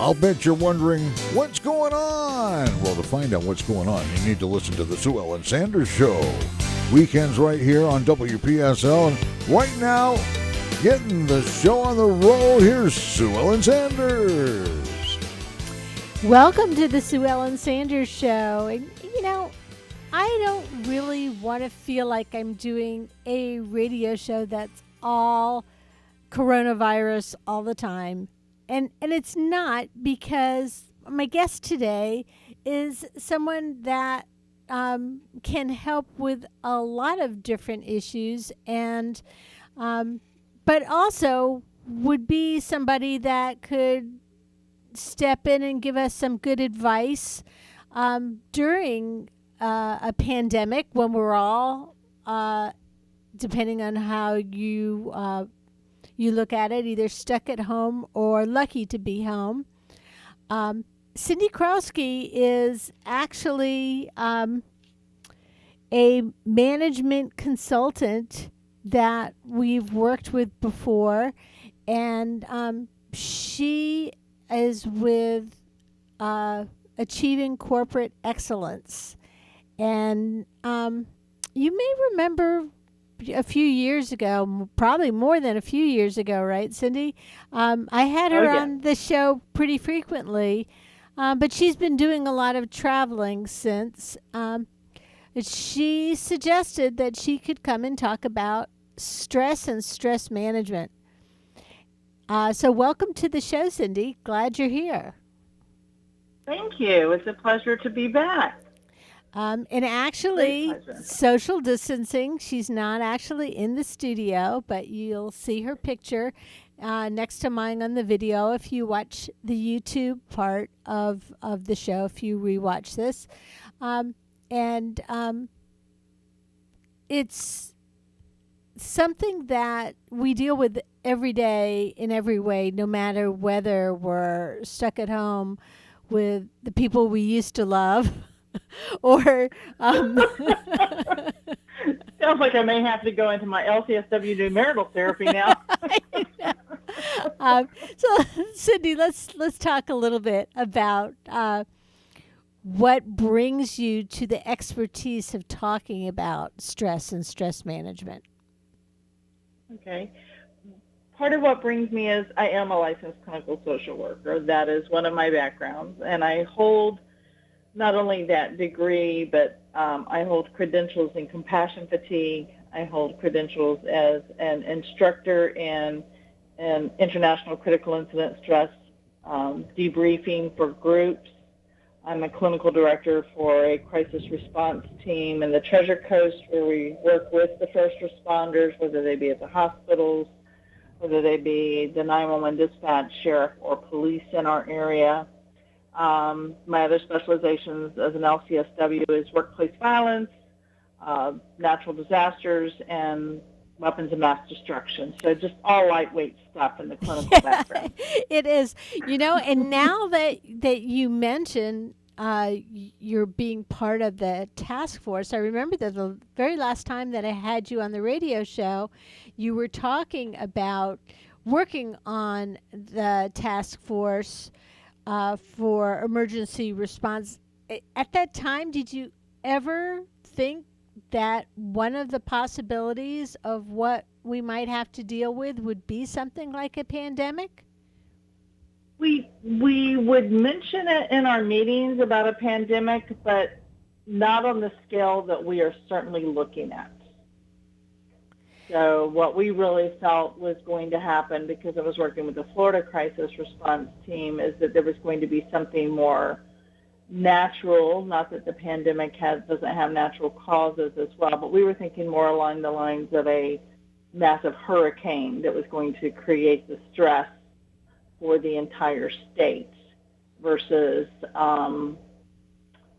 I'll bet you're wondering, what's going on? Well, to find out what's going on, you need to listen to the Sue Ellen Sanders Show. Weekends right here on WPSL. And right now, getting the show on the roll, here's Sue Ellen Sanders. Welcome to the Sue Ellen Sanders Show. And, I don't really want to feel like I'm doing a radio show that's all coronavirus all the time. And it's not, because my guest today is someone that can help with a lot of different issues, and but also would be somebody that could step in and give us some good advice during a pandemic, when we're all, depending on how you look at it, either stuck at home or lucky to be home. Cindy Krosky is actually a management consultant that we've worked with before, and she is with Achieving Corporate Excellence. And you may remember a few years ago, probably more than a few years ago, right, Cindy? I had her on the show pretty frequently, but she's been doing a lot of traveling since. She suggested that she could come and talk about stress and stress management. So welcome to the show, Cindy. Glad you're here. Thank you. It's a pleasure to be back. And actually, social distancing, she's not actually in the studio, but you'll see her picture next to mine on the video if you watch the YouTube part of the show, if you rewatch this. It's something that we deal with every day in every way, no matter whether we're stuck at home with the people we used to love or sounds like I may have to go into my LCSW new marital therapy now. So Cindy, let's talk a little bit about what brings you to the expertise of talking about stress and stress management. Okay. Part of what brings me is I am a licensed clinical social worker. That is one of my backgrounds, and I hold not only that degree, but I hold credentials in compassion fatigue. I hold credentials as an instructor in international critical incident stress debriefing for groups. I'm a clinical director for a crisis response team in the Treasure Coast, where we work with the first responders, whether they be at the hospitals, whether they be the 911 dispatch, sheriff, or police in our area. My other specializations as an LCSW is workplace violence, natural disasters, and weapons of mass destruction. So just all lightweight stuff in the clinical background. It is, and now that you mention you're being part of the task force, I remember that the very last time that I had you on the radio show, you were talking about working on the task force for emergency response. At that time, did you ever think that one of the possibilities of what we might have to deal with would be something like a pandemic? We would mention it in our meetings about a pandemic, but not on the scale that we are certainly looking at. So what we really felt was going to happen, because I was working with the Florida crisis response team, is that there was going to be something more natural, not that the pandemic doesn't have natural causes as well, but we were thinking more along the lines of a massive hurricane that was going to create the stress for the entire state versus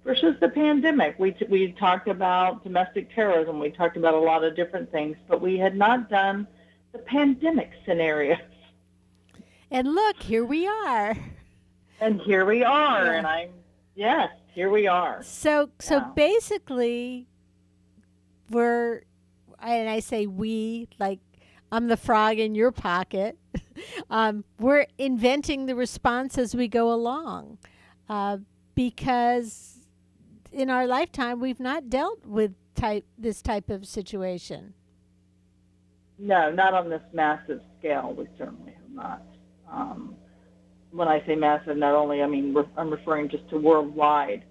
the pandemic. We talked about domestic terrorism. We talked about a lot of different things, but we had not done the pandemic scenarios. And look, here we are. And here we are. Yeah. Yes, here we are. So basically, and I say we, like I'm the frog in your pocket. We're inventing the response as we go along, because in our lifetime we've not dealt with this type of situation. No, not on this massive scale. We certainly have not. When I say massive, not only, I'm referring just to worldwide.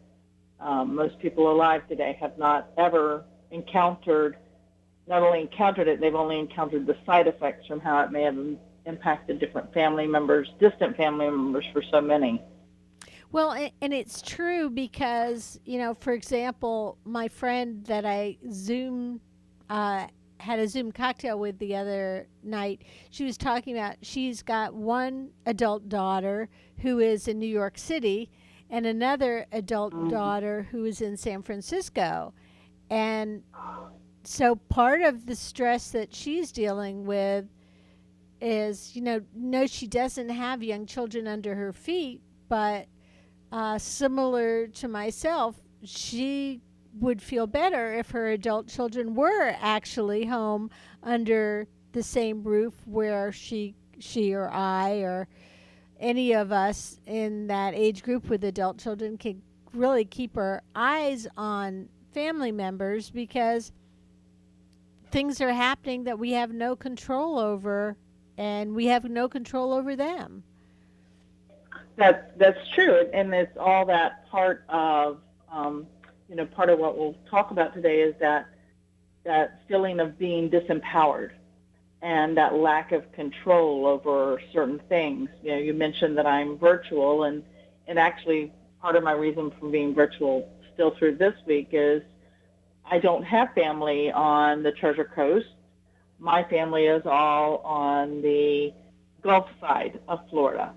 Most people alive today have not ever not only encountered it, they've only encountered the side effects from how it may have impacted different family members, distant family members for so many. Well, and it's true because, for example, my friend that I had a Zoom cocktail with the other night, she was talking about she's got one adult daughter who is in New York City and another adult daughter who is in San Francisco. And so part of the stress that she's dealing with is, no, she doesn't have young children under her feet, but similar to myself, she would feel better if her adult children were actually home under the same roof where she or I or any of us in that age group with adult children can really keep our eyes on family members, because things are happening that we have no control over, and we have no control over them. That's true, and it's all that part of part of what we'll talk about today is that feeling of being disempowered and that lack of control over certain things. You mentioned that I'm virtual, and actually part of my reason for being virtual still through this week is I don't have family on the Treasure Coast. My family is all on the Gulf side of Florida.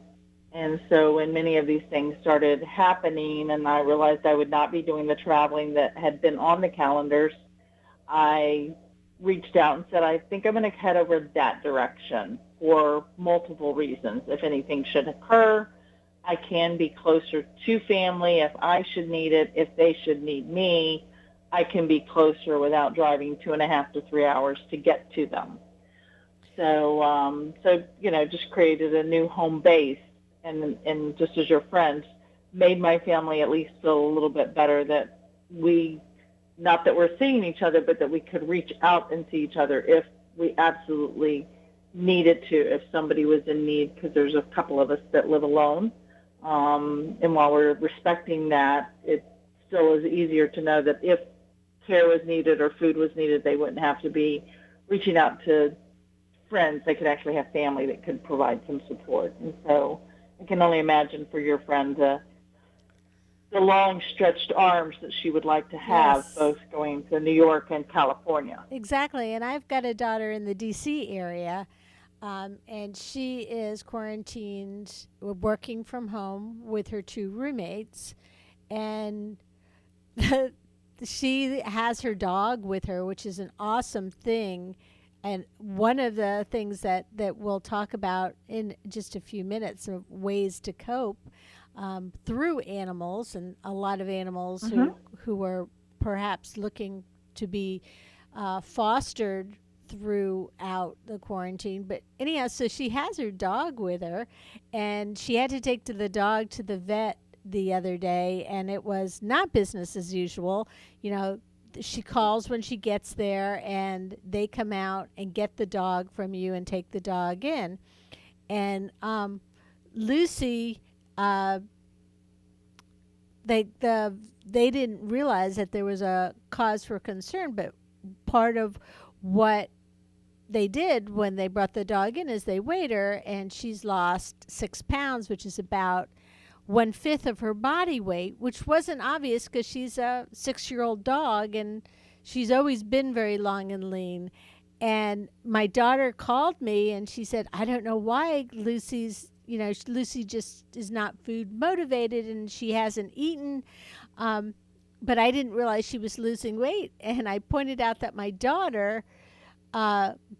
And so when many of these things started happening and I realized I would not be doing the traveling that had been on the calendars, I reached out and said, I think I'm going to head over that direction for multiple reasons. If anything should occur, I can be closer to family if I should need it. If they should need me, I can be closer without driving 2.5 to 3 hours to get to them. So just created a new home base. And just as your friend, made my family at least feel a little bit better that not that we're seeing each other, but that we could reach out and see each other if we absolutely needed to, if somebody was in need, because there's a couple of us that live alone. And while we're respecting that, it still is easier to know that if care was needed or food was needed, they wouldn't have to be reaching out to friends. They could actually have family that could provide some support. And so I can only imagine for your friend the long stretched arms that she would like to have, yes, both going to New York and California. Exactly. And I've got a daughter in the D.C. area, and she is quarantined, working from home with her 2 roommates. And she has her dog with her, which is an awesome thing. And one of the things that we'll talk about in just a few minutes of ways to cope through animals, and a lot of animals who are perhaps looking to be fostered throughout the quarantine. But anyhow, so she has her dog with her, and she had to take the dog to the vet the other day, and it was not business as usual. She calls when she gets there, and they come out and get the dog from you and take the dog in. And Lucy, they didn't realize that there was a cause for concern, but part of what they did when they brought the dog in is they weighed her, and she's lost 6 pounds, which is about 1/5 of her body weight, which wasn't obvious because she's a 6-year-old dog and she's always been very long and lean. And my daughter called me and she said, I don't know why Lucy just is not food motivated and she hasn't eaten. But I didn't realize she was losing weight. And I pointed out that my daughter,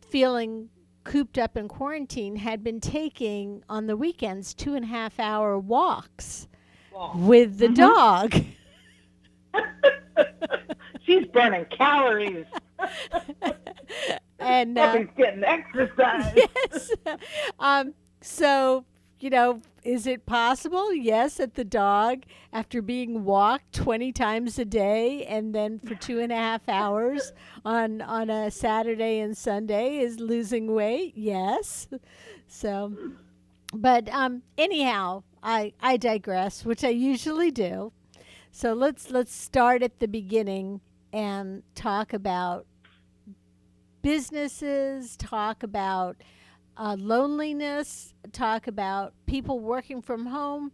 feeling cooped up in quarantine, had been taking on the weekends 2.5-hour walks with the dog. She's burning calories. And she's getting exercise. Yes. So, is it possible? Yes, that the dog, after being walked 20 times a day and then for 2.5 hours on a Saturday and Sunday, is losing weight? Yes. So, but anyhow, I digress, which I usually do. So let's start at the beginning and talk about businesses, talk about loneliness, talk about people working from home,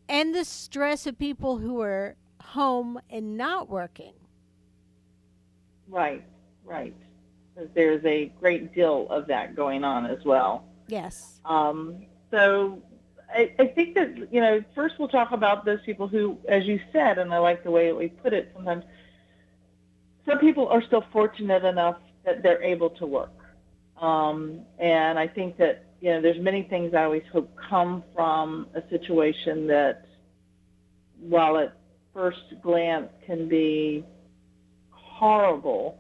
and the stress of people who are home and not working. Right, right. There's a great deal of that going on as well. Yes. So I think that, first we'll talk about those people who, as you said, and I like the way that we put it sometimes, some people are still fortunate enough that they're able to work. And I think that, there's many things I always hope come from a situation that, while at first glance can be horrible,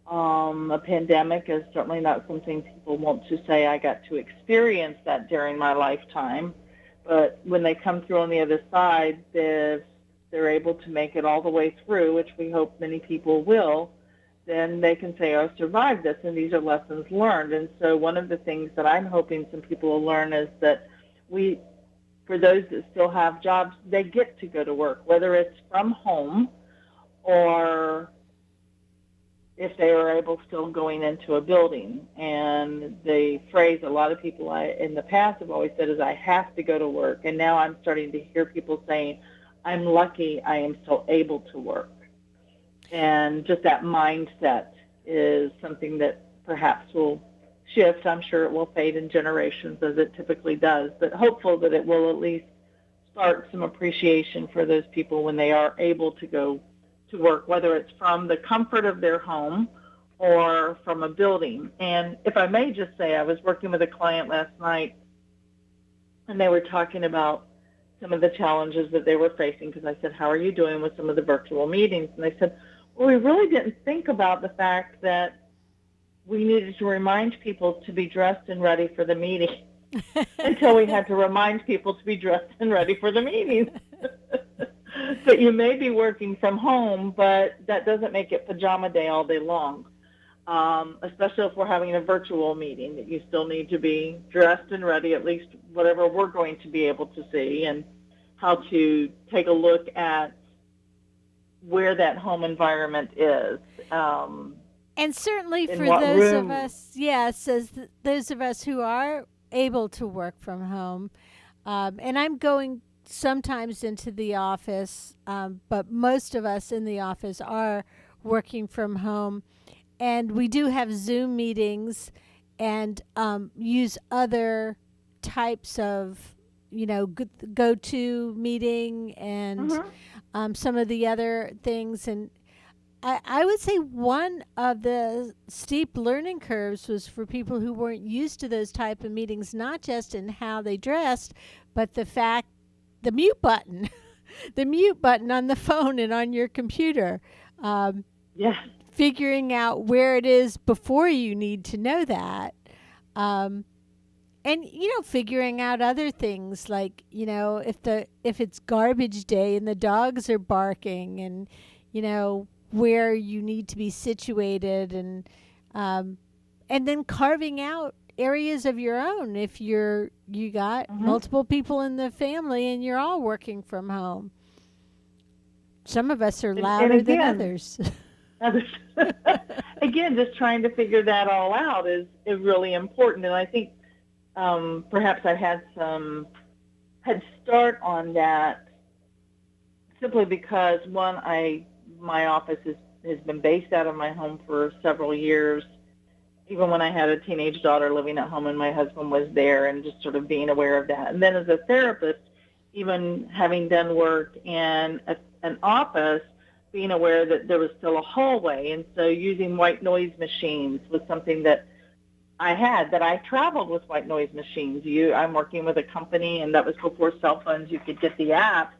a pandemic is certainly not something people want to say, I got to experience that during my lifetime. But when they come through on the other side, they're able to make it all the way through, which we hope many people will, then they can say, I survived this, and these are lessons learned. And so one of the things that I'm hoping some people will learn is that for those that still have jobs, they get to go to work, whether it's from home or if they are able still going into a building. And the phrase a lot of people in the past have always said is, I have to go to work. And now I'm starting to hear people saying, I'm lucky I am still able to work. And just that mindset is something that perhaps will shift. I'm sure it will fade in generations, as it typically does, but hopeful that it will at least start some appreciation for those people when they are able to go to work, whether it's from the comfort of their home or from a building. And if I may just say, I was working with a client last night, and they were talking about some of the challenges that they were facing, because I said, how are you doing with some of the virtual meetings? And they said, well, we really didn't think about the fact that we needed to remind people to be dressed and ready for the meeting until we had to remind people to be dressed and ready for the meeting. So you may be working from home, but that doesn't make it pajama day all day long, especially if we're having a virtual meeting, that you still need to be dressed and ready, at least whatever we're going to be able to see, and how to take a look at where that home environment is. And certainly for those of us, yes, those of us who are able to work from home, and I'm going sometimes into the office, but most of us in the office are working from home, and we do have Zoom meetings and use other types of go-to meeting and some of the other things. And I would say one of the steep learning curves was for people who weren't used to those type of meetings, not just in how they dressed, but the mute button, the mute button on the phone and on your computer. Figuring out where it is before you need to know that. And figuring out other things like if it's garbage day and the dogs are barking, and where you need to be situated, and then carving out areas of your own if you got multiple people in the family and you're all working from home. Some of us are louder than others. Again, just trying to figure that all out is really important, and I think perhaps I had some head start on that simply because, one, my office has been based out of my home for several years, even when I had a teenage daughter living at home and my husband was there, and just sort of being aware of that. And then as a therapist, even having done work in an office, being aware that there was still a hallway. And so using white noise machines was something that I traveled with white noise machines. I'm working with a company, and that was before cell phones. You could get the app.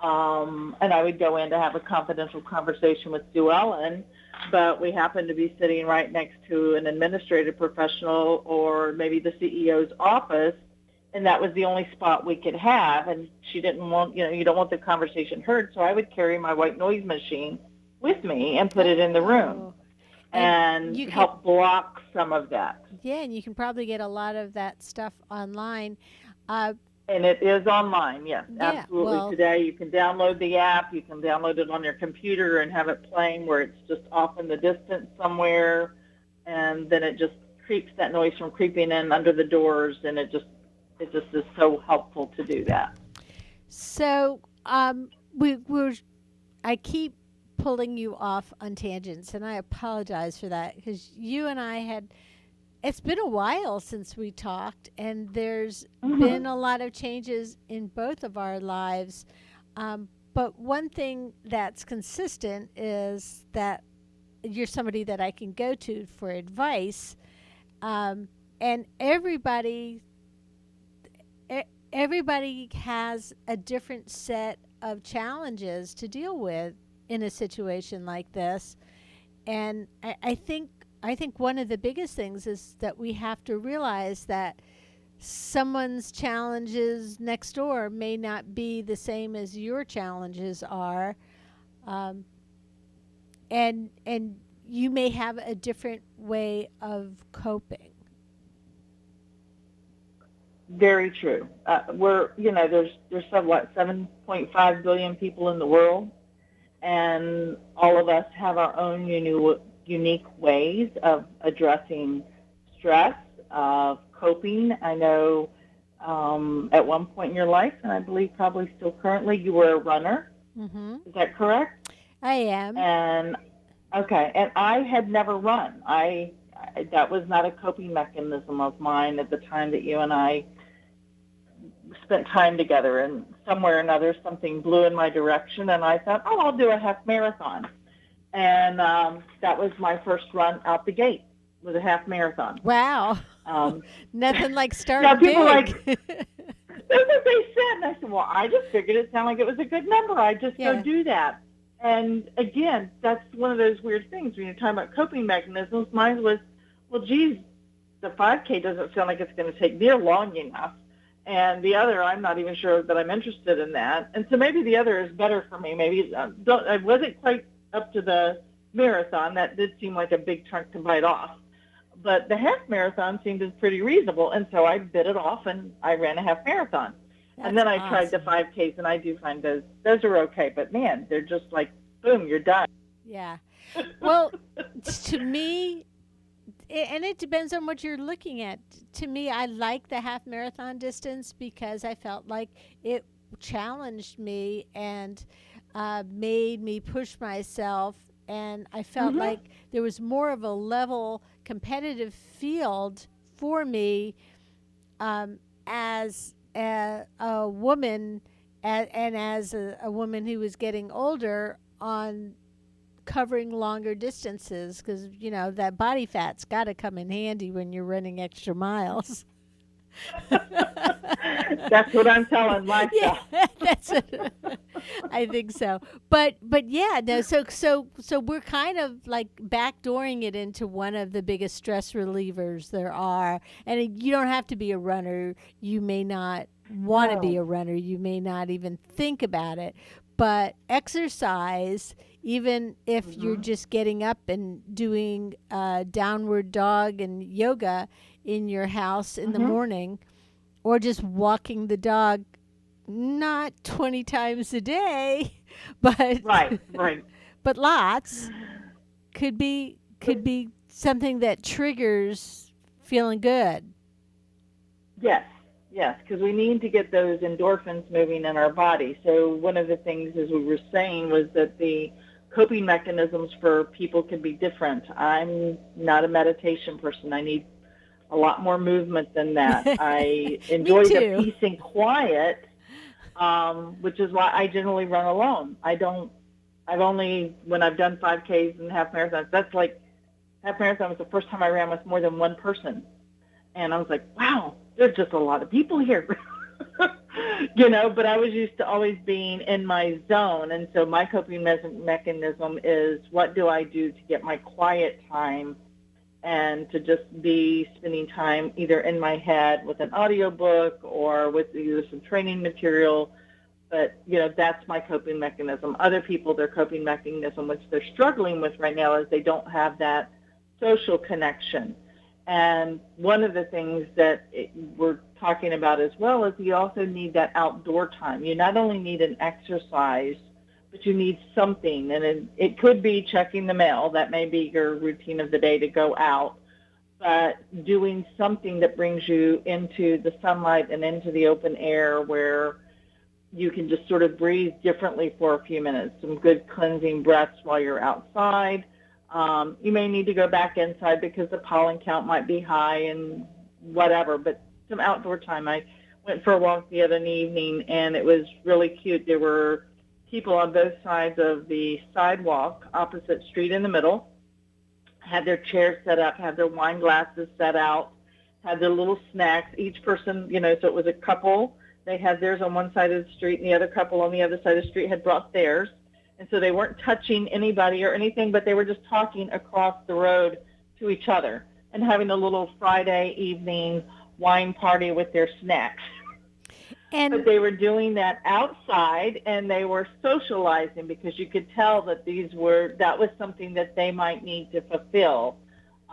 And I would go in to have a confidential conversation with SueEllens, but we happened to be sitting right next to an administrative professional or maybe the CEO's office, and that was the only spot we could have. And she didn't want, you don't want the conversation heard. So I would carry my white noise machine with me and put it in the room Oh. and you can, help block some of that. yeah, and you can probably get a lot of that stuff online. And it is online, yes, Yeah, absolutely. well, Today you can download the app, you can download it on your computer and have it playing where it's just off in the distance somewhere, and then it just keeps that noise from creeping in under the doors, and it just is so helpful to do that. so I keep pulling you off on tangents, and I apologize for that because you and I had. It's been a while since we talked, and there's been a lot of changes in both of our lives. But one thing that's consistent is that you're somebody that I can go to for advice, and everybody has a different set of challenges to deal with in a situation like this, and I think one of the biggest things is that we have to realize that someone's challenges next door may not be the same as your challenges are, and you may have a different way of coping. Very true. There's 7.5 billion people in the world, and all of us have our own unique ways of addressing stress, of coping. I know at one point in your life, and I believe probably still currently, you were a runner. Mm-hmm. Is that correct? I am. And I had never run. That was not a coping mechanism of mine at the time that you and I spent time together, and somewhere or another something blew in my direction, and I thought, I'll do a half marathon. And that was my first run out the gate, was a half marathon. Wow. Nothing like starting now people big. That's what they said. And I said, well, I just figured it sounded like it was a good number. I just go do that. And again, that's one of those weird things when you're talking about coping mechanisms. Mine was, well, geez, the 5K doesn't sound like it's going to take near long enough. And the other, I'm not even sure that I'm interested in that. And so maybe the other is better for me. Maybe I wasn't quite up to the marathon. That did seem like a big chunk to bite off. But the half marathon seemed pretty reasonable, and so I bit it off, and I ran a half marathon. And then I tried the 5Ks, and I do find those are okay. But, man, they're just like, boom, you're done. Yeah. Well, to me, and it depends on what you're looking at. To me, I like the half marathon distance because I felt like it challenged me and made me push myself, and I felt like there was more of a level competitive field for me as a woman and as a woman who was getting older on covering longer distances, because that body fat's got to come in handy when you're running extra miles. That's what I'm telling myself. Yeah, that's it. I think so. But yeah, no. So we're kind of like backdooring it into one of the biggest stress relievers there are. And you don't have to be a runner. You may not want to be a runner. You may not even think about it. But exercise, even if you're just getting up and doing downward dog and yoga in your house in the morning, or just walking the dog, not 20 times a day, but right, but lots, could be something that triggers feeling good. Yes, because we need to get those endorphins moving in our body. So one of the things, as we were saying, was that the coping mechanisms for people can be different. I'm not a meditation person. I need a lot more movement than that. I enjoy the peace and quiet, which is why I generally run alone. When I've done 5Ks and half marathons, that's like, half marathon was the first time I ran with more than one person. And I was like, wow, there's just a lot of people here. But I was used to always being in my zone. And so my coping mechanism is, what do I do to get my quiet time and to just be spending time either in my head with an audiobook or with either some training material. But, that's my coping mechanism. Other people, their coping mechanism, which they're struggling with right now, is they don't have that social connection. And one of the things that we're talking about as well is you also need that outdoor time. You not only need an exercise, but you need something. And it could be checking the mail. That may be your routine of the day to go out. But doing something that brings you into the sunlight and into the open air where you can just sort of breathe differently for a few minutes, some good cleansing breaths while you're outside. You may need to go back inside because the pollen count might be high and whatever, but some outdoor time. I went for a walk the other evening, and it was really cute. There were people on both sides of the sidewalk, opposite street in the middle, had their chairs set up, had their wine glasses set out, had their little snacks. Each person, so it was a couple. They had theirs on one side of the street, and the other couple on the other side of the street had brought theirs. And so they weren't touching anybody or anything, but they were just talking across the road to each other and having a little Friday evening wine party with their snacks. But they were doing that outside, and they were socializing because you could tell that that was something that they might need to fulfill.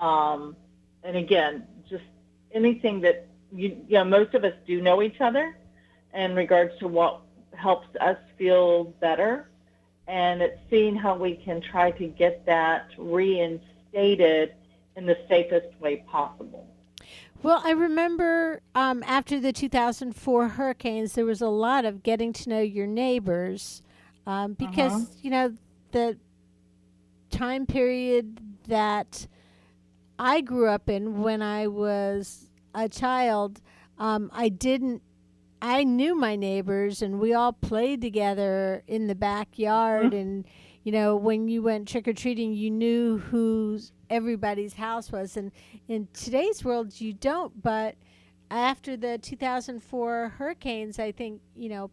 And again, just anything that, most of us do know each other in regards to what helps us feel better. And it's seeing how we can try to get that reinstated in the safest way possible. Well, I remember after the 2004 hurricanes, there was a lot of getting to know your neighbors because, the time period that I grew up in when I was a child, I knew my neighbors, and we all played together in the backyard. And, when you went trick-or-treating, you knew whose everybody's house was. And in today's world, you don't. But after the 2004 hurricanes, I think,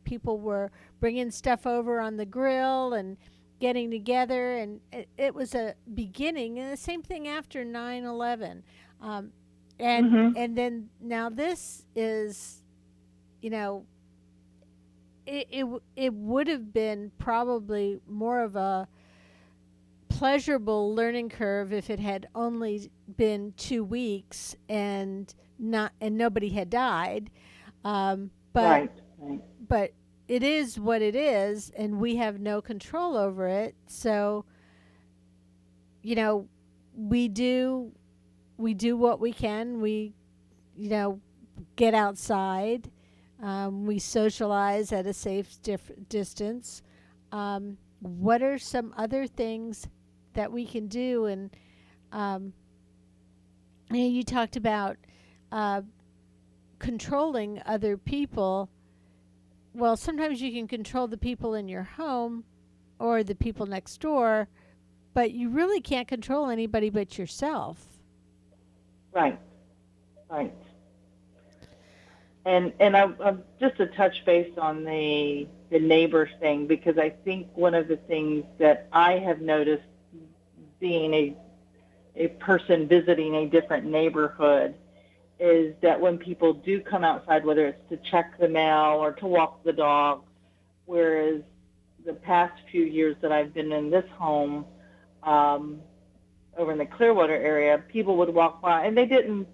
people were bringing stuff over on the grill and getting together. And it was a beginning. And the same thing after 9/11. And then now this is, it would have been probably more of a pleasurable learning curve if it had only been 2 weeks and nobody had died. But it is what it is, and we have no control over it. So, we do what we can. We, get outside. We socialize at a safe distance. What are some other things that we can do? And you talked about controlling other people. Well, sometimes you can control the people in your home or the people next door, but you really can't control anybody but yourself. Right. And I'm just to touch base on the neighbor thing, because I think one of the things that I have noticed being a person visiting a different neighborhood is that when people do come outside, whether it's to check the mail or to walk the dog, whereas the past few years that I've been in this home over in the Clearwater area, people would walk by and they didn't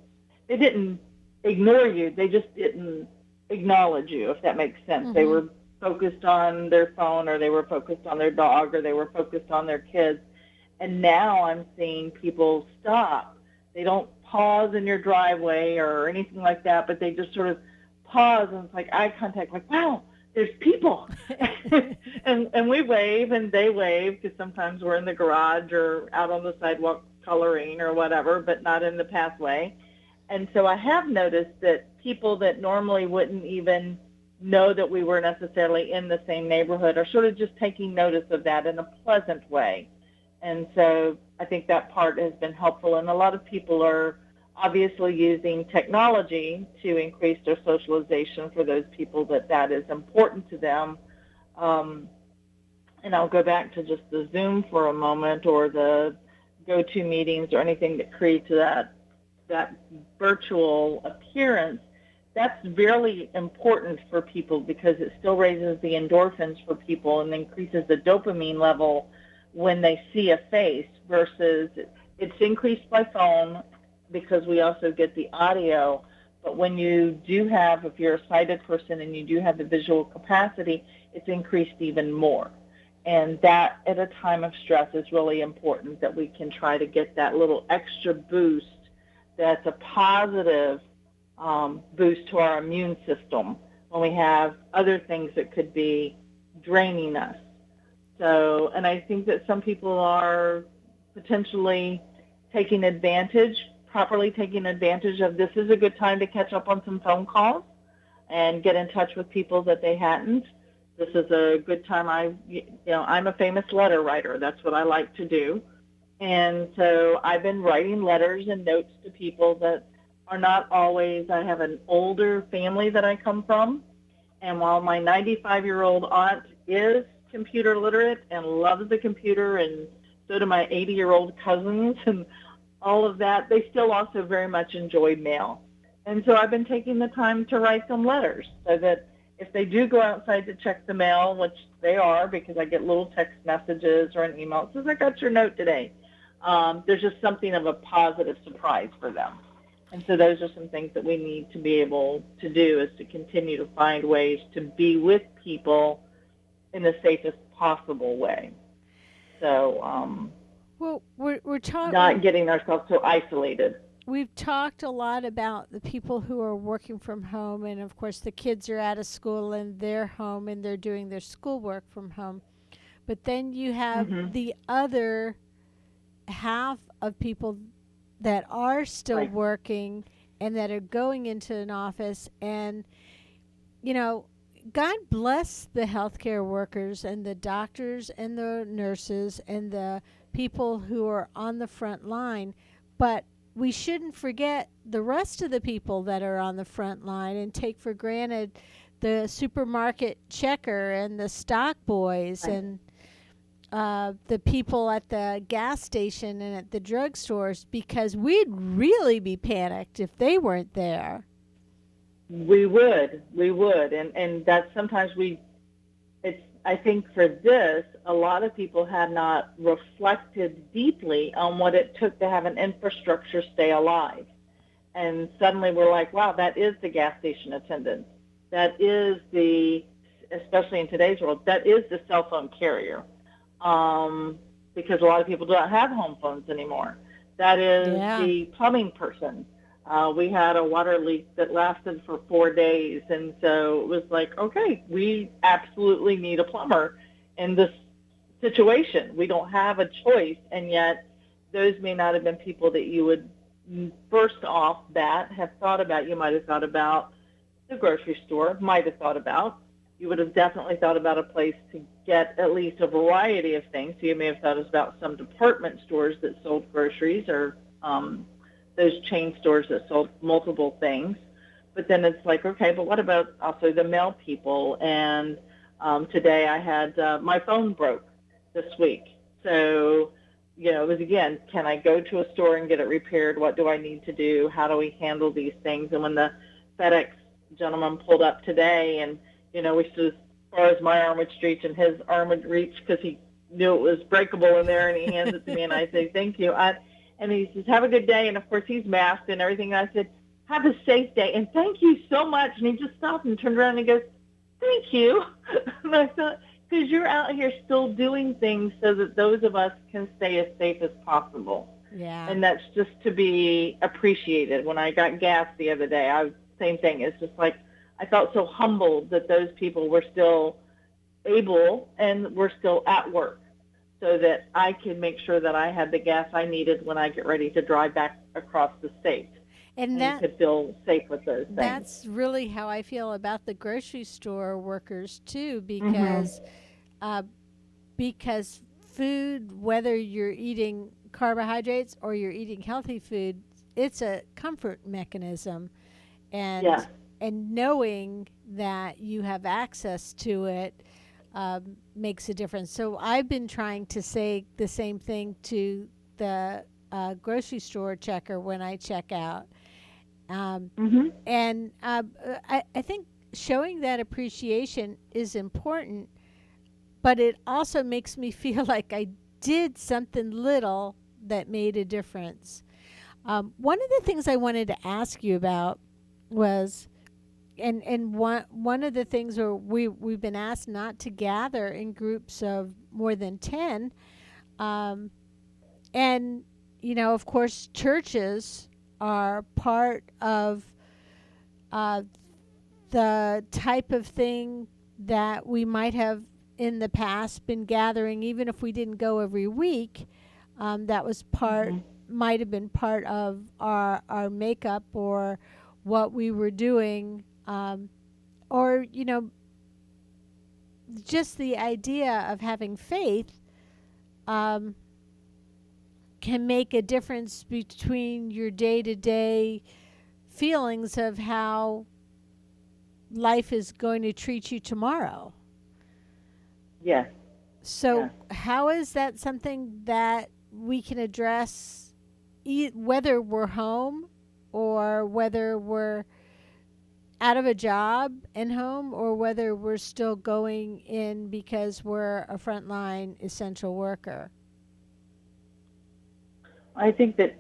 ignore you. They just didn't acknowledge you, if that makes sense. Mm-hmm. They were focused on their phone, or they were focused on their dog, or they were focused on their kids. And now I'm seeing people stop. They don't pause in your driveway or anything like that, but they just sort of pause, and it's like eye contact, like, wow, there's people. and we wave and they wave, because sometimes we're in the garage or out on the sidewalk coloring or whatever, but not in the pathway. And so I have noticed that people that normally wouldn't even know that we were necessarily in the same neighborhood are sort of just taking notice of that in a pleasant way. And so I think that part has been helpful. And a lot of people are obviously using technology to increase their socialization for those people that is important to them. And I'll go back to just the Zoom for a moment, or the go-to meetings or anything that creates that virtual appearance, that's really important for people because it still raises the endorphins for people and increases the dopamine level when they see a face versus it's increased by phone because we also get the audio. But when you do have, if you're a sighted person and you do have the visual capacity, it's increased even more. And that at a time of stress is really important that we can try to get that little extra boost that's a positive boost to our immune system when we have other things that could be draining us. So, and I think that some people are potentially taking advantage, properly taking advantage of this is a good time to catch up on some phone calls and get in touch with people that they hadn't. This is a good time. I'm a famous letter writer. That's what I like to do. And so I've been writing letters and notes to people that are not always, I have an older family that I come from. And while my 95-year-old aunt is computer literate and loves the computer, and so do my 80-year-old cousins and all of that, they still also very much enjoy mail. And so I've been taking the time to write them letters so that if they do go outside to check the mail, which they are because I get little text messages or an email that says, I got your note today, there's just something of a positive surprise for them. And so those are some things that we need to be able to do is to continue to find ways to be with people in the safest possible way. So well, we're talking not getting ourselves so isolated. We've talked a lot about the people who are working from home, and of course the kids are out of school and they're home and they're doing their schoolwork from home. But then you have the other half of people that are still working and that are going into an office. And, you know, God bless the healthcare workers and the doctors and the nurses and the people who are on the front line. But we shouldn't forget the rest of the people that are on the front line and take for granted the supermarket checker and the stock boys and the people at the gas station and at the drugstores, because we'd really be panicked if they weren't there. We would. And that's sometimes I think for this, a lot of people had not reflected deeply on what it took to have an infrastructure stay alive. And suddenly we're like, wow, that is the gas station attendant. That is especially in today's world, that is the cell phone carrier. Because a lot of people don't have home phones anymore. That is the plumbing person. We had a water leak that lasted for 4 days, and so it was like, okay, we absolutely need a plumber in this situation. We don't have a choice, and yet those may not have been people that you would first off bat have thought about. You might have thought about the grocery store, might have thought about. You would have definitely thought about a place to get at least a variety of things. So you may have thought about some department stores that sold groceries or those chain stores that sold multiple things. But then it's like, okay, but what about also the mail people? And today I had my phone broke this week. So, you know, it was, again, can I go to a store and get it repaired? What do I need to do? How do we handle these things? And when the FedEx gentleman pulled up today and, you know, we stood as far as my arm would reach and his arm would reach because he knew it was breakable in there, and he hands it to me, and I say, thank you. And he says, have a good day. And, of course, he's masked and everything. And I said, have a safe day, and thank you so much. And he just stopped and turned around and he goes, thank you. And I thought, because you're out here still doing things so that those of us can stay as safe as possible. Yeah. And that's just to be appreciated. When I got gas the other day, same thing. It's just like I felt so humbled that those people were still able and were still at work, so that I could make sure that I had the gas I needed when I get ready to drive back across the state. And that, you could feel safe with those things. That's really how I feel about the grocery store workers too, because because food, whether you're eating carbohydrates or you're eating healthy food, it's a comfort mechanism. And and knowing that you have access to it makes a difference. So I've been trying to say the same thing to the grocery store checker when I check out. Mhm. And I think showing that appreciation is important, but it also makes me feel like I did something little that made a difference. One of the things I wanted to ask you about was, and one of the things where we've been asked not to gather in groups of more than 10, and of course, churches are part of uh, the type of thing that we might have in the past been gathering, even if we didn't go every week. That was Mhm. might have been part of our makeup or what we were doing, or just the idea of having faith um, can make a difference between your day-to-day feelings of how life is going to treat you tomorrow. Yes. So, Yes. how is that something that we can address, whether we're home or whether we're out of a job and home, or whether we're still going in because we're a frontline essential worker? I think that,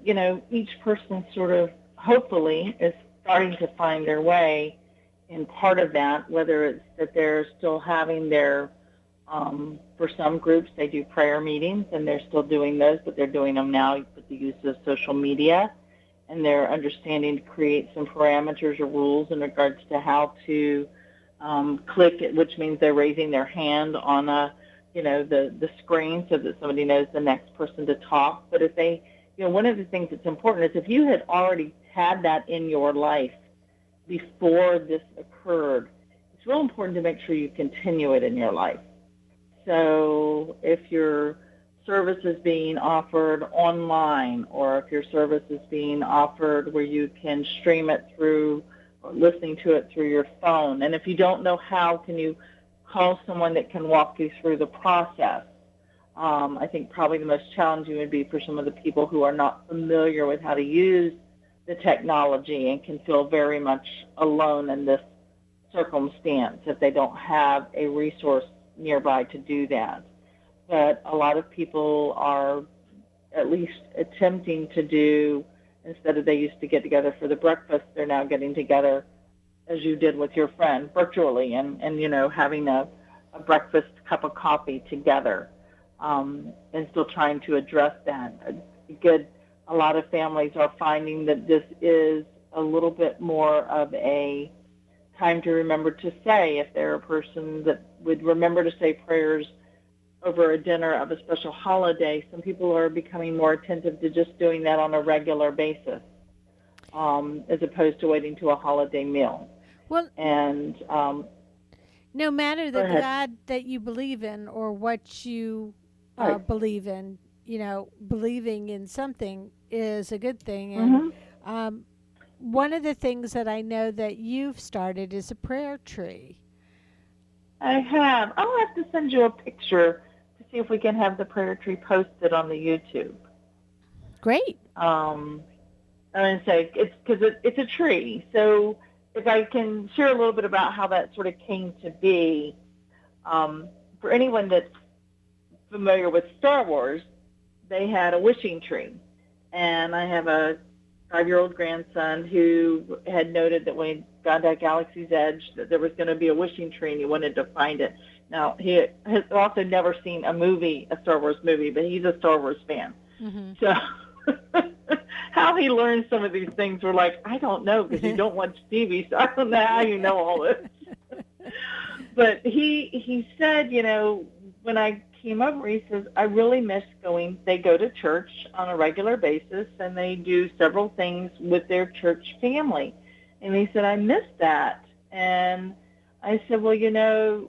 each person sort of hopefully is starting to find their way in part of that, whether it's that they're still having their, for some groups, they do prayer meetings and they're still doing those, but they're doing them now with the use of social media, and they're understanding to create some parameters or rules in regards to how to click it, which means they're raising their hand on the screen so that somebody knows the next person to talk. But if they, one of the things that's important is if you had already had that in your life before this occurred, it's real important to make sure you continue it in your life. So if your service is being offered online, or if your service is being offered where you can stream it through, or listening to it through your phone, and if you don't know how, can you call someone that can walk you through the process? I think probably the most challenging would be for some of the people who are not familiar with how to use the technology and can feel very much alone in this circumstance if they don't have a resource nearby to do that. But a lot of people are at least attempting to do, instead of they used to get together for the breakfast, they're now getting together as you did with your friend virtually, and having a breakfast cup of coffee together, and still trying to address that. A lot of families are finding that this is a little bit more of a time to remember to say, if they're a person that would remember to say prayers over a dinner of a special holiday, some people are becoming more attentive to just doing that on a regular basis, as opposed to waiting to a holiday meal. Well, And no matter go the ahead. God that you believe in or what you Right. believe in, believing in something is a good thing. And Mm-hmm. um, one of the things that I know that you've started is a prayer tree. I have. I'll have to send you a picture to see if we can have the prayer tree posted on the YouTube. Great. Um, I'm going to say it's because it's a tree. So if I can share a little bit about how that sort of came to be, for anyone that's familiar with Star Wars, they had a wishing tree. And I have a 5-year-old grandson who had noted that when he got to Galaxy's Edge that there was going to be a wishing tree and he wanted to find it. Now, he has also never seen a Star Wars movie, but he's a Star Wars fan. Mm-hmm. So how he learned some of these things, we're like, I don't know, because you don't watch TV, so I don't know how you know all this. But he said, when I came over, he says, I really miss going. They go to church on a regular basis, and they do several things with their church family. And he said, I miss that. And I said, well,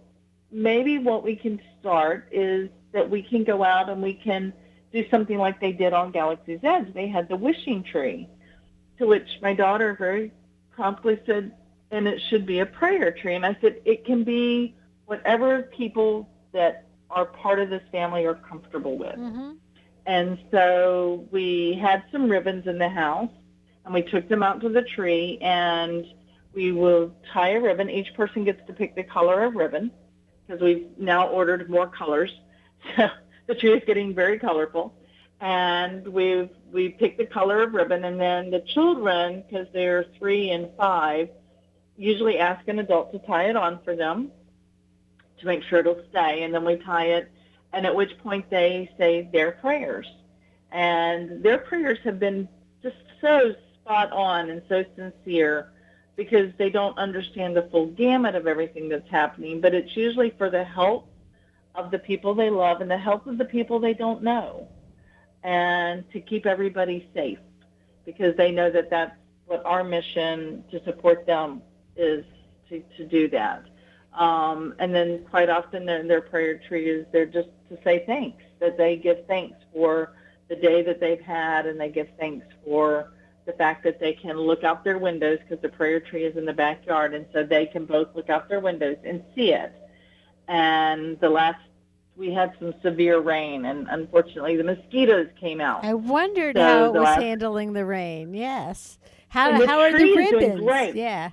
maybe what we can start is that we can go out and we can do something like they did on Galaxy's Edge. They had the wishing tree, to which my daughter very promptly said, and it should be a prayer tree. And I said, it can be whatever people that are part of this family are comfortable with. Mm-hmm. And so we had some ribbons in the house, and we took them out to the tree, and we will tie a ribbon. Each person gets to pick the color of ribbon, because we've now ordered more colors. So the tree is getting very colorful. And we pick the color of ribbon, and then the children, because they're 3 and 5, usually ask an adult to tie it on for them to make sure it'll stay. And then we tie it, and at which point they say their prayers. And their prayers have been just so spot on and so sincere, because they don't understand the full gamut of everything that's happening, but it's usually for the health of the people they love and the health of the people they don't know, and to keep everybody safe, because they know that that's what our mission to support them is, to do that. And then quite often their prayer tree is there just to say thanks, that they give thanks for the day that they've had, and they give thanks for the fact that they can look out their windows, because the prayer tree is in the backyard, and so they can both look out their windows and see it. And we had some severe rain, and unfortunately the mosquitoes came out. I wondered how it was handling the rain. Yes. How are the ribbons? Doing great. Yeah.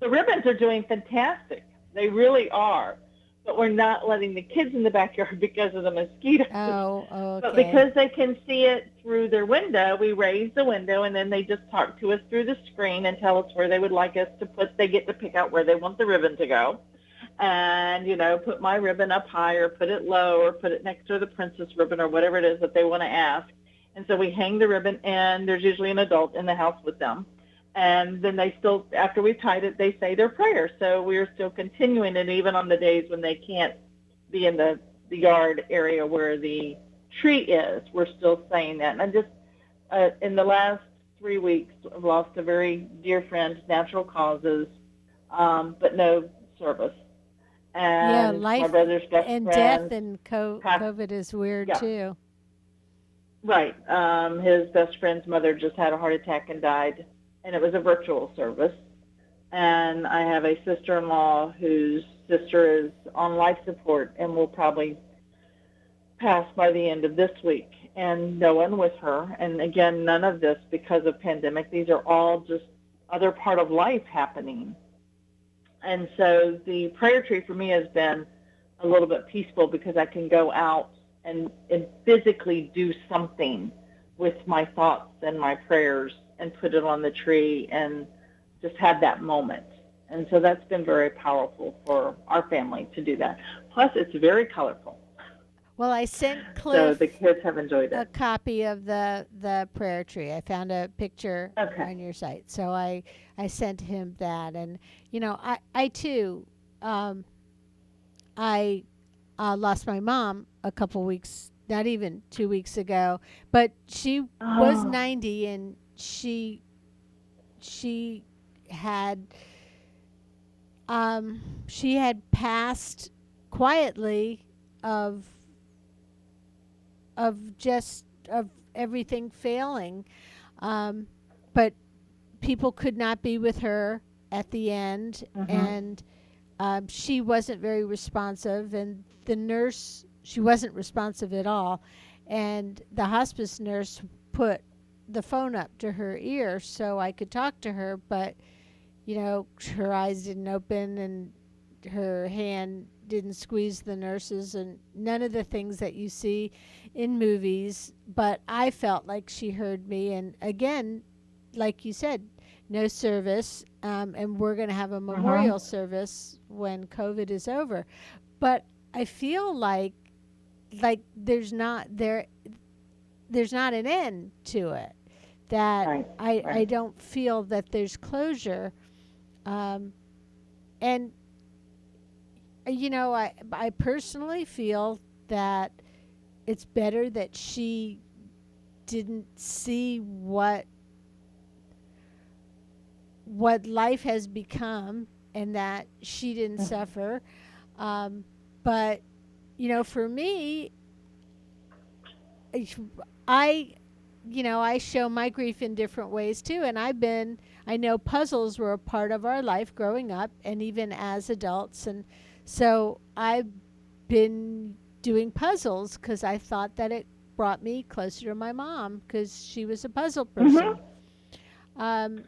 The ribbons are doing fantastic. They really are. But we're not letting the kids in the backyard because of the mosquitoes. Oh, okay. But because they can see it through their window, we raise the window, and then they just talk to us through the screen and tell us where they would like us to put. They get to pick out where they want the ribbon to go. And, put my ribbon up high, or put it low, or put it next to the princess ribbon, or whatever it is that they want to ask. And so we hang the ribbon, and there's usually an adult in the house with them. And then they still, after we've tied it, they say their prayer. So we're still continuing it, even on the days when they can't be in the yard area where the tree is. We're still saying that. And I just, in the last 3 weeks, I've lost a very dear friend, natural causes, but no service. And life my brother's best and friend, death and COVID is weird too. Right. His best friend's mother just had a heart attack and died, and it was a virtual service. And I have a sister-in-law whose sister is on life support and will probably pass by the end of this week, and no one with her. And again, none of this because of pandemic. These are all just other part of life happening. And so the prayer tree for me has been a little bit peaceful, because I can go out and physically do something with my thoughts and my prayers and put it on the tree and just have that moment. And so that's been very powerful for our family to do that. Plus, it's very colorful. Well, I sent Cliff so the kids have enjoyed it. A copy of the prayer tree. I found a picture on your site, so I sent him that. And I too, I lost my mom a couple weeks, not even 2 weeks ago, but she was 90, and she had passed quietly of everything failing, but people could not be with her at the end, and she wasn't very responsive, and the nurse, she wasn't responsive at all, and the hospice nurse put the phone up to her ear so I could talk to her, but her eyes didn't open, and her hand didn't squeeze the nurses, and none of the things that you see in movies. But I felt like she heard me, and again, like you said, no service, and we're going to have a memorial service when COVID is over. But I feel like there's not an end to it. That right. I don't feel that there's closure, and I personally feel that it's better that she didn't see what life has become, and that she didn't suffer. But for me, I show my grief in different ways too, and I know puzzles were a part of our life growing up and even as adults, and so I've been doing puzzles because I thought that it brought me closer to my mom because she was a puzzle person. And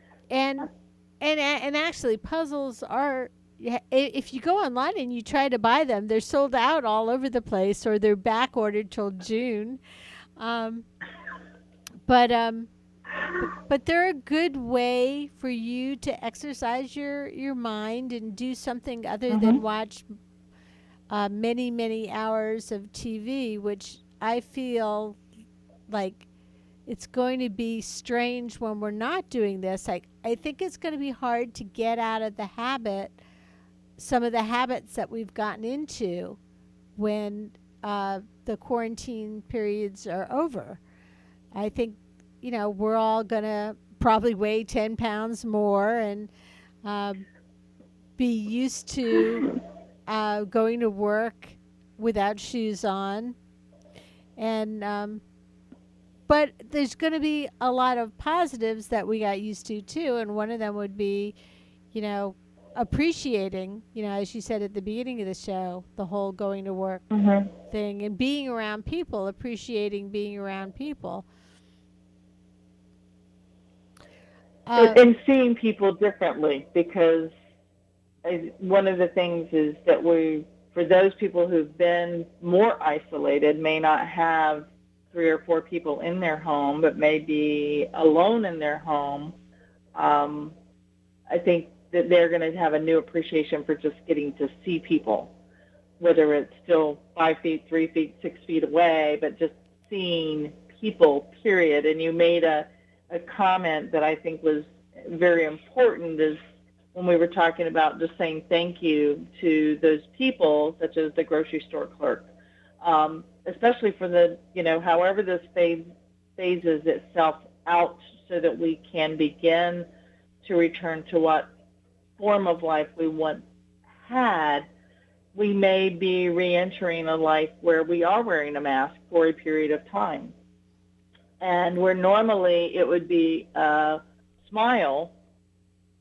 actually, puzzles are, if you go online and you try to buy them, they're sold out all over the place, or they're back ordered till June. But they're a good way for you to exercise your mind and do something other than watch many hours of TV, which I feel like it's going to be strange when we're not doing this. I think it's going to be hard to get out of the habit, some of the habits that we've gotten into when the quarantine periods are over. I think, we're all going to probably weigh 10 pounds more and be used to going to work without shoes on. And but there's going to be a lot of positives that we got used to too, and one of them would be, appreciating, as you said at the beginning of the show, the whole going to work thing, and being around people, appreciating being around people. And seeing people differently, because one of the things is that for those people who've been more isolated, may not have 3 or 4 people in their home, but may be alone in their home. I think that they're going to have a new appreciation for just getting to see people, whether it's still 5 feet, 3 feet, 6 feet away, but just seeing people, period. And you made a comment that I think was very important, is when we were talking about just saying thank you to those people, such as the grocery store clerk, especially for the, however this phases itself out, so that we can begin to return to what form of life we once had. We may be re-entering a life where we are wearing a mask for a period of time. And where normally it would be a smile,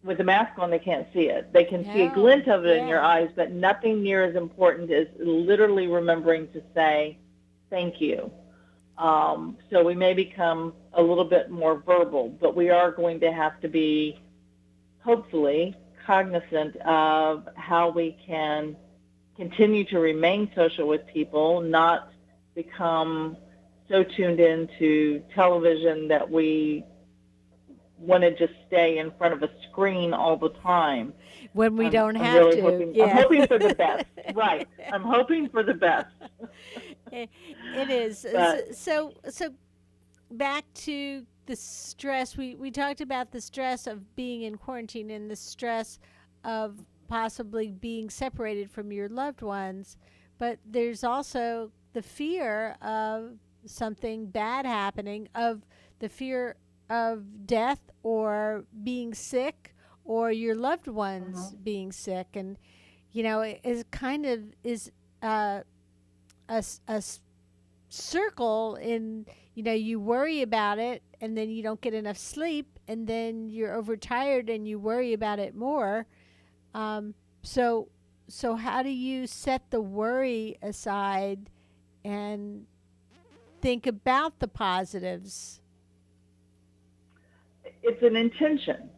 with a mask on, they can't see it. They can see a glint of it in your eyes, but nothing near as important as literally remembering to say thank you. So we may become a little bit more verbal, but we are going to have to be, hopefully, cognizant of how we can continue to remain social with people, not become so tuned into television that we want to just stay in front of a screen all the time. When we don't have really to. Hoping, yeah. I'm hoping for the best. Right. I'm hoping for the best. It is. But, so back to the stress. We talked about the stress of being in quarantine and the stress of possibly being separated from your loved ones. But there's also the fear of something bad happening, of the fear of death or being sick, or your loved ones being sick. And, it is kind of is a circle in, you worry about it and then you don't get enough sleep, and then you're overtired and you worry about it more. So how do you set the worry aside and think about the positives? It's an intention.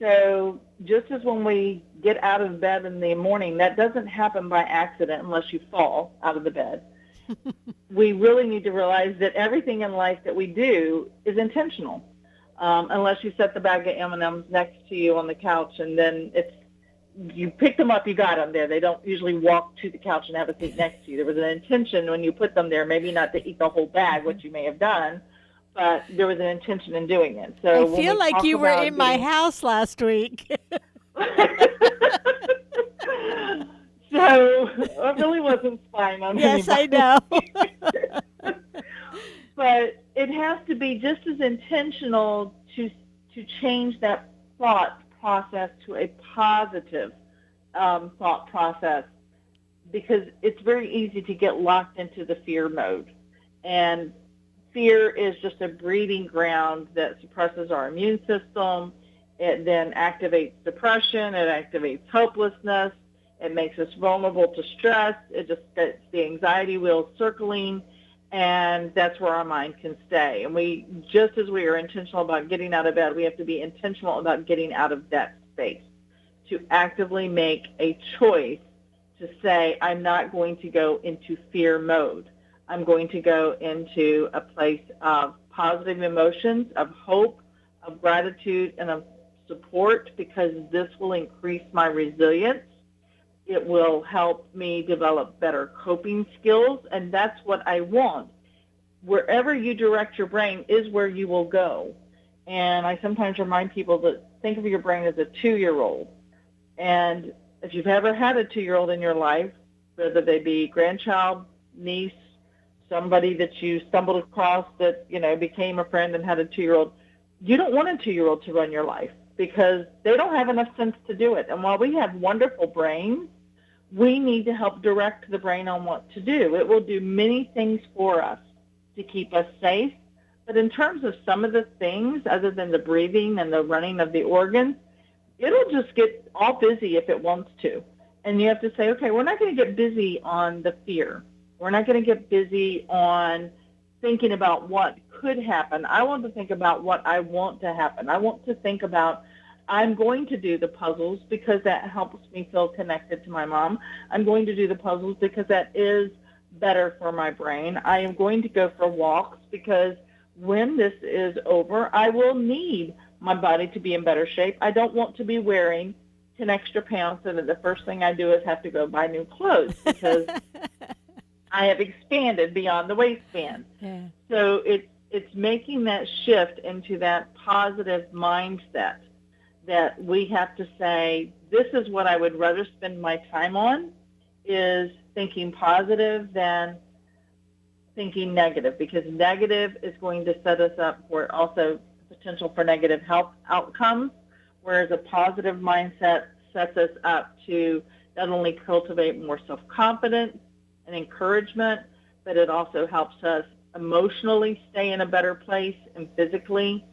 So just as when we get out of bed in the morning, that doesn't happen by accident unless you fall out of the bed. We really need to realize that everything in life that we do is intentional, unless you set the bag of M&Ms next to you on the couch, and then you pick them up, you got them there. They don't usually walk to the couch and have a seat next to you. There was an intention when you put them there, maybe not to eat the whole bag, which you may have done, but there was an intention in doing it. So I feel like you were in my house last week. So I really wasn't spying on Yes, anybody. I know. But it has to be just as intentional to change that thought process to a positive thought process, because it's very easy to get locked into the fear mode. And fear is just a breeding ground that suppresses our immune system. It then activates depression. It activates hopelessness. It makes us vulnerable to stress. It just gets the anxiety wheel circling. and that's where our mind can stay. And we, just as we are intentional about getting out of bed, we have to be intentional about getting out of that space, to actively make a choice to say, I'm not going to go into fear mode. I'm going to go into a place of positive emotions, of hope, of gratitude, and of support, because this will increase my resilience. It will help me develop better coping skills, and that's what I want. Wherever you direct your brain is where you will go. And I sometimes remind people to think of your brain as a 2-year-old. And if you've ever had a 2-year-old in your life, whether they be grandchild, niece, somebody that you stumbled across that, became a friend and had a 2-year-old, you don't want a 2-year-old to run your life, because they don't have enough sense to do it. And while we have wonderful brains, we need to help direct the brain on what to do. It will do many things for us to keep us safe. But in terms of some of the things, other than the breathing and the running of the organs, it'll just get all busy if it wants to. And you have to say, okay, we're not going to get busy on the fear. We're not going to get busy on thinking about what could happen. I want to think about what I want to happen. I want to think about, I'm going to do the puzzles because that helps me feel connected to my mom. I'm going to do the puzzles because that is better for my brain. I am going to go for walks because when this is over, I will need my body to be in better shape. I don't want to be wearing 10 extra pounds so that the first thing I do is have to go buy new clothes, because I have expanded beyond the waistband. Yeah. So it's making that shift into that positive mindset that we have to say, this is what I would rather spend my time on, is thinking positive than thinking negative, because negative is going to set us up for also potential for negative health outcomes, whereas a positive mindset sets us up to not only cultivate more self-confidence and encouragement, but it also helps us emotionally stay in a better place and physically.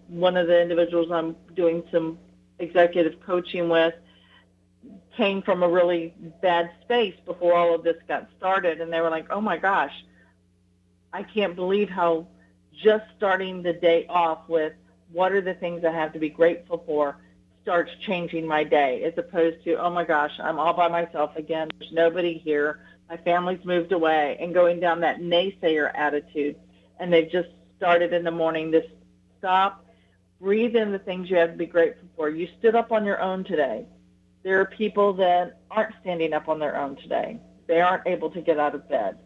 One of the individuals I'm doing some executive coaching with came from a really bad space before all of this got started, and they were like, oh my gosh, I can't believe how just starting the day off with what are the things I have to be grateful for starts changing my day, as opposed to, oh my gosh, I'm all by myself again, there's nobody here, my family's moved away, and going down that naysayer attitude. And they've just started in the morning to stop, breathe in the things you have to be grateful for. You stood up on your own today. There are people that aren't standing up on their own today. They aren't able to get out of bed.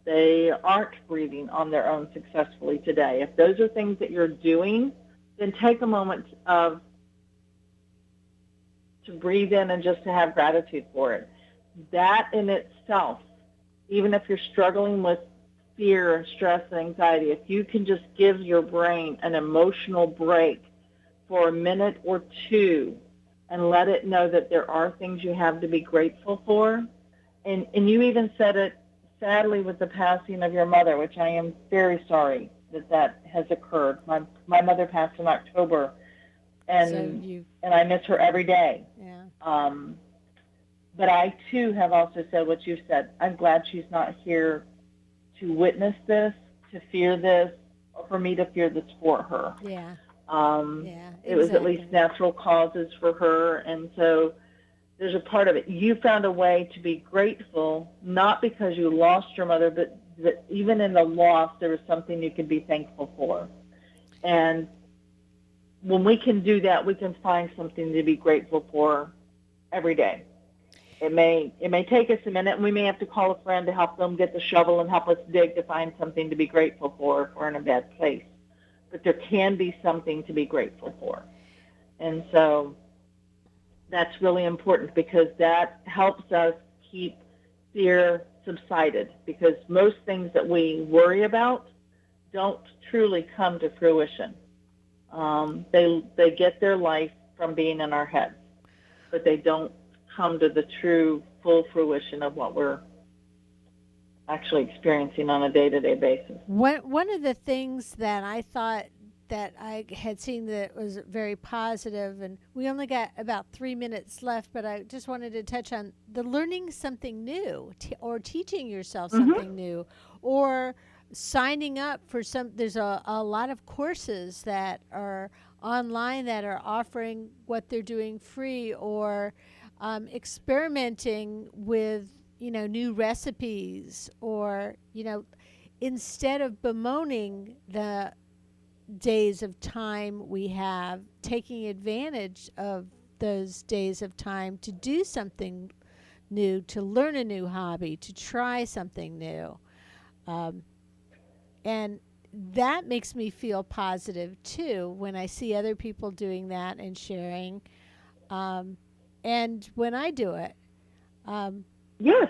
They aren't breathing on their own successfully today. If those are things that you're doing, then take a moment to breathe in and just to have gratitude for it. That in itself, even if you're struggling with fear, stress, and anxiety, if you can just give your brain an emotional break for a minute or two and let it know that there are things you have to be grateful for. And you even said it, sadly, with the passing of your mother, which I am very sorry that has occurred. My mother passed in October, and I miss her every day. Yeah. But I, too, have also said what you said. I'm glad she's not here to witness this, to fear this, or for me to fear this for her. Yeah. It was at least natural causes for her, and so there's a part of it. You found a way to be grateful, not because you lost your mother, but that even in the loss, there was something you could be thankful for. And when we can do that, we can find something to be grateful for every day. It may take us a minute, and we may have to call a friend to help them get the shovel and help us dig to find something to be grateful for if we're in a bad place. But there can be something to be grateful for. And so that's really important, because that helps us keep fear subsided, because most things that we worry about don't truly come to fruition. They get their life from being in our heads, but they don't come to the true full fruition of what we're actually experiencing on a day-to-day basis. One of the things that I thought that I had seen that was very positive, and we only got about 3 minutes left, but I just wanted to touch on the learning something new or teaching yourself something new, or signing up for there's a lot of courses that are online that are offering what they're doing free, or experimenting with, new recipes, or, instead of bemoaning the days of time we have, taking advantage of those days of time to do something new, to learn a new hobby, to try something new. And that makes me feel positive too when I see other people doing that and sharing. And when I do it. Yes.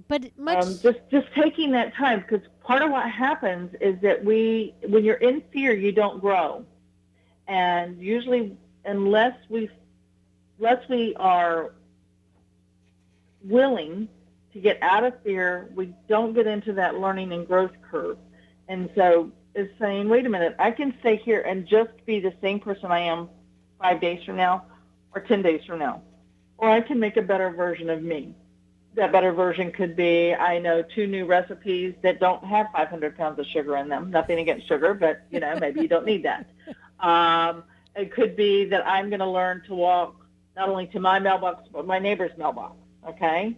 But just taking that time, because part of what happens is that when you're in fear, you don't grow, and usually unless we are willing to get out of fear, we don't get into that learning and growth curve. And so it's saying, wait a minute, I can stay here and just be the same person I am 5 days from now or 10 days from now, or I can make a better version of me. That better version could be, I know 2 new recipes that don't have 500 pounds of sugar in them. Nothing against sugar, but, maybe you don't need that. It could be that I'm going to learn to walk not only to my mailbox, but my neighbor's mailbox, okay?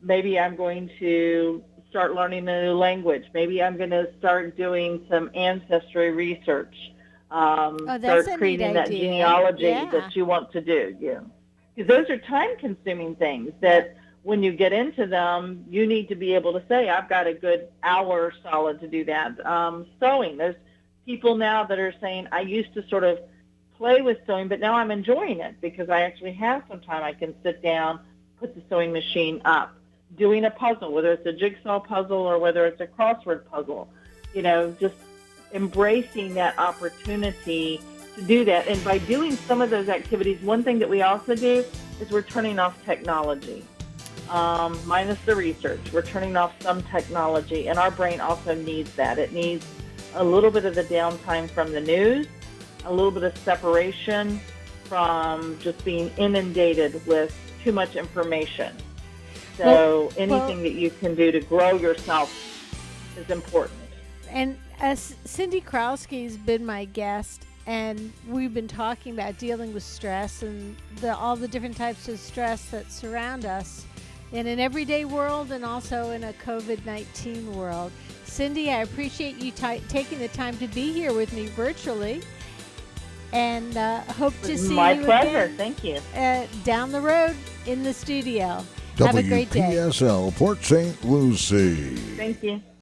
Maybe I'm going to start learning a new language. Maybe I'm going to start doing some ancestry research. That's start creating that genealogy that you want to do. Yeah. Because those are time-consuming things that when you get into them, you need to be able to say, I've got a good hour solid to do that. Sewing. There's people now that are saying, I used to sort of play with sewing, but now I'm enjoying it because I actually have some time. I can sit down, put the sewing machine up, doing a puzzle, whether it's a jigsaw puzzle or whether it's a crossword puzzle, just embracing that opportunity to do that. And by doing some of those activities, one thing that we also do is we're turning off technology. Minus the research, we're turning off some technology, and our brain also needs that. It needs a little bit of the downtime from the news, a little bit of separation from just being inundated with too much information. So anything that you can do to grow yourself is important. And Cindy Krosky has been my guest, and we've been talking about dealing with stress and all the different types of stress that surround us in an everyday world and also in a COVID-19 world. Cindy, I appreciate you taking the time to be here with me virtually, and hope to see my you pleasure. again, Thank you. Down the road in the studio. Have a great day. WPSL Port St. Lucie. Thank you.